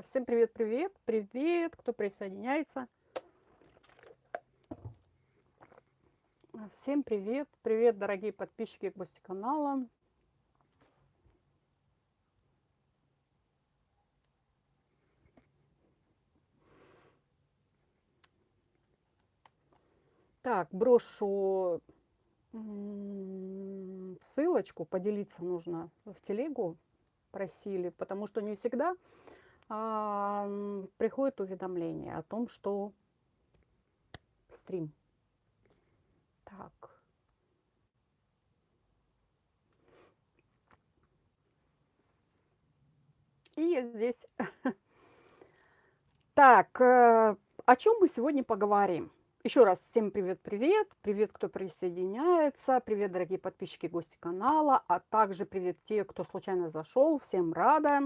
Всем привет, привет, привет, кто присоединяется. Всем привет, привет, дорогие подписчики гости канала. Так, брошу ссылочку, поделиться нужно в телегу, просили, потому что не всегда приходит уведомление о том, что стрим. Так. И я здесь. Так, о чем мы сегодня поговорим? Еще раз всем привет-привет, привет, кто присоединяется, привет, дорогие подписчики, гости канала, а также привет те, кто случайно зашел, всем рада.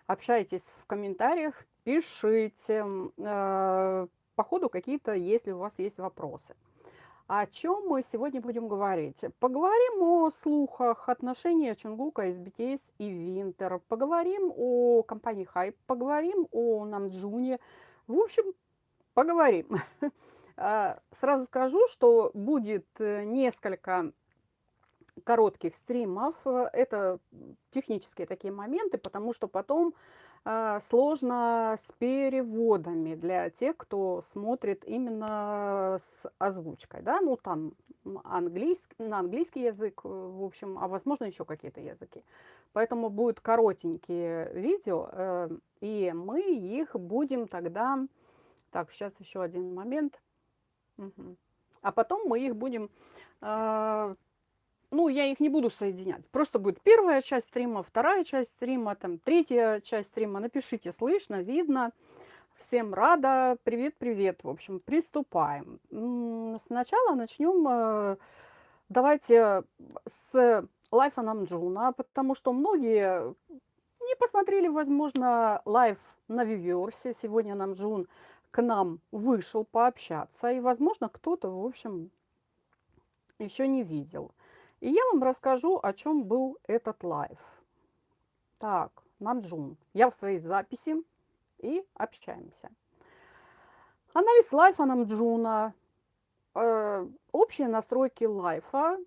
Общайтесь в комментариях, пишите, по ходу какие-то, если у вас есть вопросы. О чем мы сегодня будем говорить? Поговорим о слухах отношений Чонгука из BTS и Winter. Поговорим о компании Hype, поговорим о Намджуне. В общем, поговорим. Сразу скажу, что будет несколько коротких стримов. Это технические такие моменты, потому что потом сложно с переводами для тех, кто смотрит именно с озвучкой, да, ну там английский, на английский язык, в общем, а возможно еще какие-то языки. Поэтому будут коротенькие видео, и мы их будем тогда... Так, сейчас еще один момент. Мгм. А потом мы их будем ну, я их не буду соединять. Просто будет первая часть стрима, вторая часть стрима, там, третья часть стрима. Напишите, слышно, видно. Всем рада. Привет-привет. В общем, приступаем. Сначала начнем, давайте, с лайфа Намджуна, потому что многие не посмотрели, возможно, лайв на Виверсе. Сегодня Намджун к нам вышел пообщаться. И, возможно, кто-то, в общем, еще не видел. И я вам расскажу, о чем был этот лайв. Так, Намджун. Я в своей записи и общаемся. Анализ лайфа Намджуна. Общие настройки лайфа.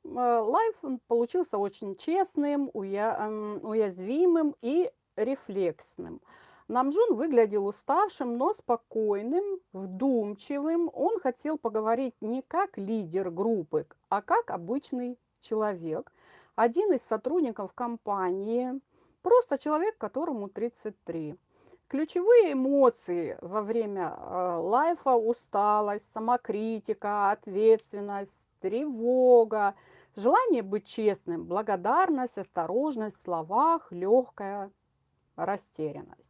Лайф получился очень честным, уязвимым и рефлексным. Намджун выглядел уставшим, но спокойным, вдумчивым. Он хотел поговорить не как лидер группы, а как обычный человек. Один из сотрудников компании, просто человек, которому 33. Ключевые эмоции во время лайфа – усталость, самокритика, ответственность, тревога, желание быть честным, благодарность, осторожность в словах, легкая растерянность.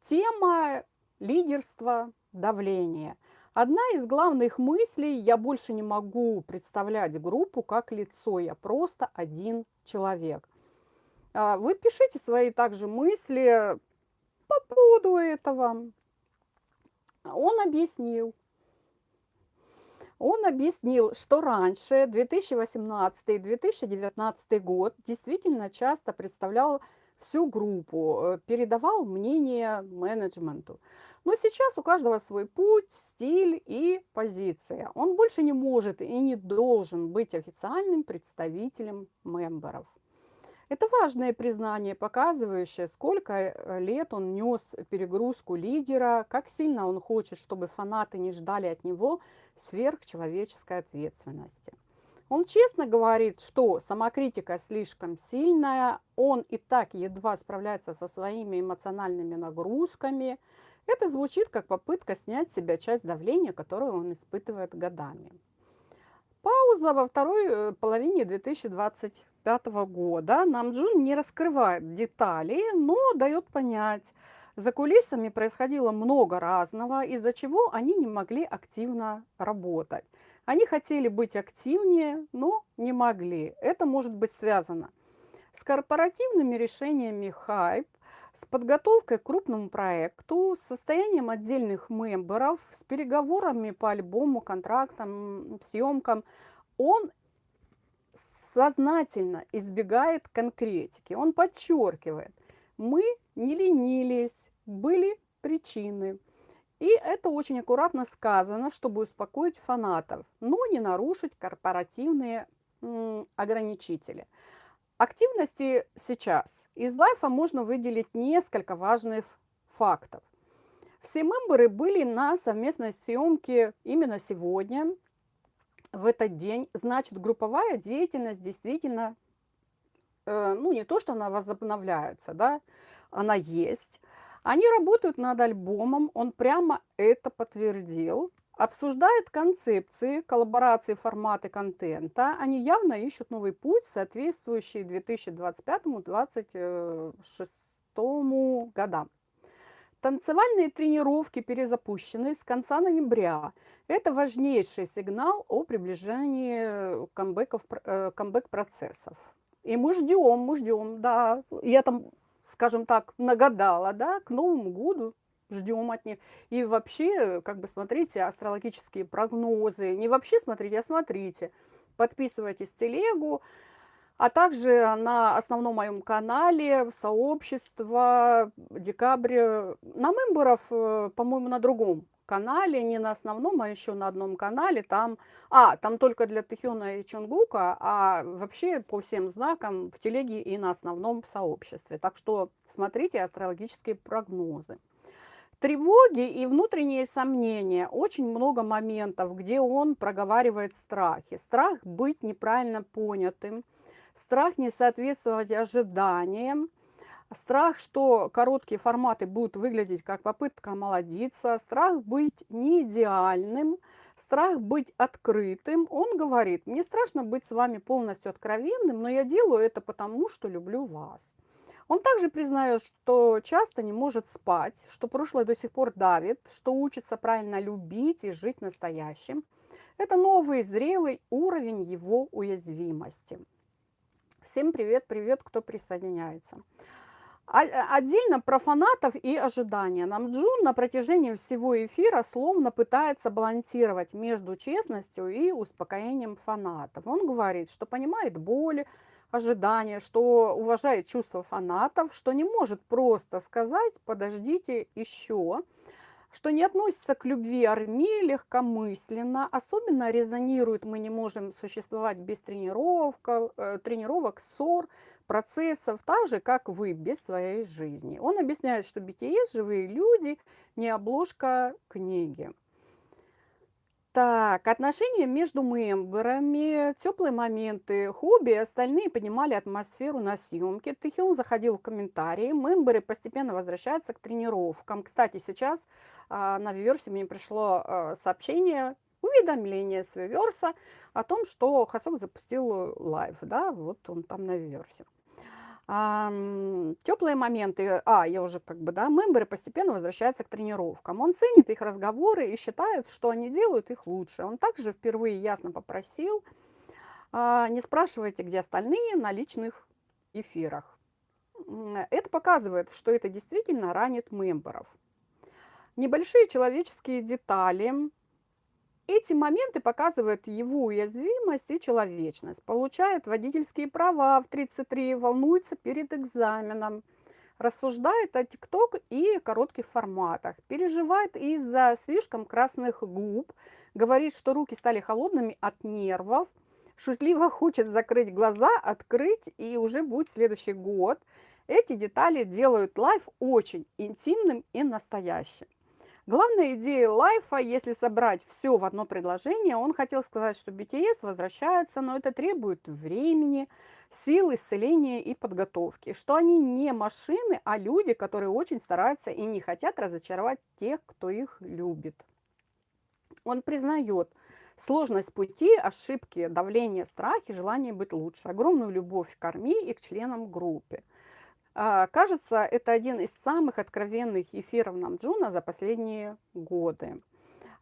Тема лидерства, давления. Одна из главных мыслей – я больше не могу представлять группу как лицо, я просто один человек. Вы пишите свои также мысли по поводу этого. Он объяснил, что раньше, 2018-2019 год, действительно часто представлял всю группу, передавал мнение менеджменту. Но сейчас у каждого свой путь, стиль и позиция. Он больше не может и не должен быть официальным представителем мемберов. Это важное признание, показывающее, сколько лет он нес перегрузку лидера, как сильно он хочет, чтобы фанаты не ждали от него сверхчеловеческой ответственности. Он честно говорит, что самокритика слишком сильная, он и так едва справляется со своими эмоциональными нагрузками. Это звучит как попытка снять с себя часть давления, которое он испытывает годами. Пауза во второй половине 2025 года. Намджун не раскрывает детали, но дает понять, за кулисами происходило много разного, из-за чего они не могли активно работать. Они хотели быть активнее, но не могли. Это может быть связано с корпоративными решениями Hype, с подготовкой к крупному проекту, с состоянием отдельных мемберов, с переговорами по альбому, контрактам, съемкам. Он сознательно избегает конкретики. Он подчеркивает, Мы не ленились, были причины. И это очень аккуратно сказано, чтобы успокоить фанатов, но не нарушить корпоративные ограничители. Активности сейчас. Из лайфа можно выделить несколько важных фактов. Все мемберы были на совместной съемке именно сегодня, в этот день. Значит, групповая деятельность действительно, ну не то, что она возобновляется, да, она есть. Они работают над альбомом, он прямо это подтвердил. Обсуждают концепции, коллаборации, форматы контента. Они явно ищут новый путь, соответствующий 2025-2026 годам. Танцевальные тренировки перезапущены с конца ноября. Это важнейший сигнал о приближении камбэк-процессов. И мы ждем, да. Я там, скажем так, нагадала, да, к Новому году ждем от них. И вообще, как бы смотрите астрологические прогнозы. Не вообще смотрите, а смотрите. Подписывайтесь в телегу. А также на основном моем канале, сообщество, декабрь, на мемберов, по-моему, на другом канале, не на основном, а еще на одном канале, там только для Тэхёна и Чонгука, а вообще по всем знакам в телеге и на основном сообществе. Так что смотрите астрологические прогнозы. Тревоги и внутренние сомнения, очень много моментов, где он проговаривает страхи. Страх быть неправильно понятым, страх не соответствовать ожиданиям, страх, что короткие форматы будут выглядеть как попытка омолодиться, страх быть не идеальным, страх быть открытым. Он говорит: мне страшно быть с вами полностью откровенным, но я делаю это потому, что люблю вас. Он также признает, что часто не может спать, что прошлое до сих пор давит, что учится правильно любить и жить настоящим. Это новый зрелый уровень его уязвимости. Всем привет, кто присоединяется. Отдельно про фанатов и ожидания. Намджун на протяжении всего эфира словно пытается балансировать между честностью и успокоением фанатов. Он говорит, что понимает боли, ожидания, что уважает чувства фанатов, что не может просто сказать «подождите еще», что не относится к любви армии легкомысленно, особенно резонирует «мы не можем существовать без тренировок, ссор, процессов, так же, как вы, без своей жизни». Он объясняет, что BTS – живые люди, не обложка книги. Так, отношения между мемберами, теплые моменты, хобби, остальные поднимали атмосферу на съемке. Тэхён заходил в комментарии, мемберы постепенно возвращаются к тренировкам. Кстати, сейчас на Виверсе мне пришло сообщение, уведомление с Виверса о том, что Хасок запустил лайв, да, вот он там на Виверсе. Теплые моменты, я уже мемберы постепенно возвращаются к тренировкам. Он ценит их разговоры и считает, что они делают их лучше. Он также впервые ясно попросил: не спрашивайте, где остальные, на личных эфирах. Это показывает, что это действительно ранит мемберов. Небольшие человеческие детали. Эти моменты показывают его уязвимость и человечность. Получает водительские права в 33, волнуется перед экзаменом, рассуждает о ТикТок и коротких форматах, переживает из-за слишком красных губ, говорит, что руки стали холодными от нервов, шутливо хочет закрыть глаза, открыть, и уже будет следующий год. Эти детали делают лайф очень интимным и настоящим. Главная идея лайфа, если собрать все в одно предложение, он хотел сказать, что BTS возвращается, но это требует времени, сил, исцеления и подготовки. Что они не машины, а люди, которые очень стараются и не хотят разочаровать тех, кто их любит. Он признает сложность пути, ошибки, давление, страхи, желание быть лучше, огромную любовь к армии и к членам группы. Кажется, это один из самых откровенных эфиров Намджуна за последние годы.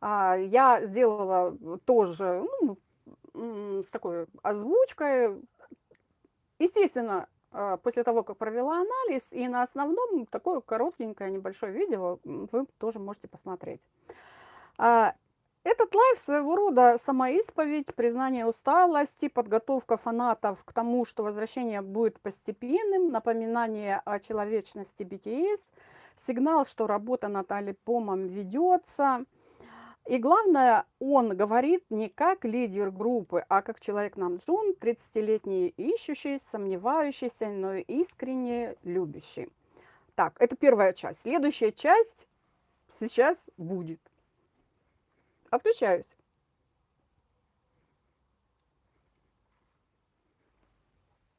Я сделала тоже с такой озвучкой. Естественно, после того, как провела анализ, и на основном такое коротенькое небольшое видео вы тоже можете посмотреть. Этот лайв своего рода самоисповедь, признание усталости, подготовка фанатов к тому, что возвращение будет постепенным, напоминание о человечности BTS, сигнал, что работа над альбомом ведется. И главное, он говорит не как лидер группы, а как человек Намджун, 30-летний ищущий, сомневающийся, но искренне любящий. Так, это первая часть. Следующая часть сейчас будет. Отключаюсь.